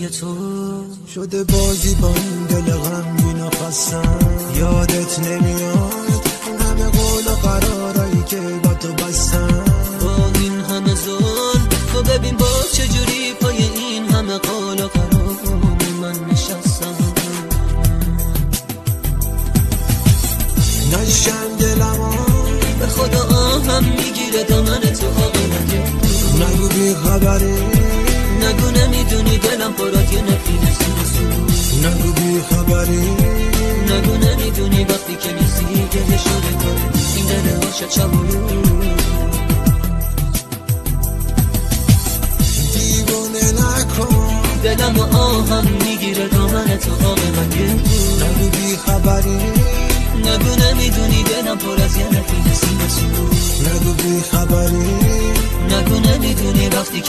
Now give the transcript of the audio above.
تو شده بازی با این دل غمگین و خستم. یادت نمیاد اون همه قول و قرارایی که با تو بستم. با این همه ظلم تو ببین با چجوری پای این همه قول و قرار من نشستم. نشم دلم به خدا آهم میگیره دامن تو آقا مگه نگو بی خبری، نگو نمیدونی دلم پرات یه نفینه سوزون. نگو بی خبری، نگو نمیدونی وقتی که نیستی گله شده کنه این دل عاشق چبولون. دیوونه نکن دلم و آهم میگیره دامن تو آقا مگه نگو بی خبری، نگو نمیدونی دلم پر از یه نفینه سوزون. نگو بی خبری، نگو نمیدونی وقتی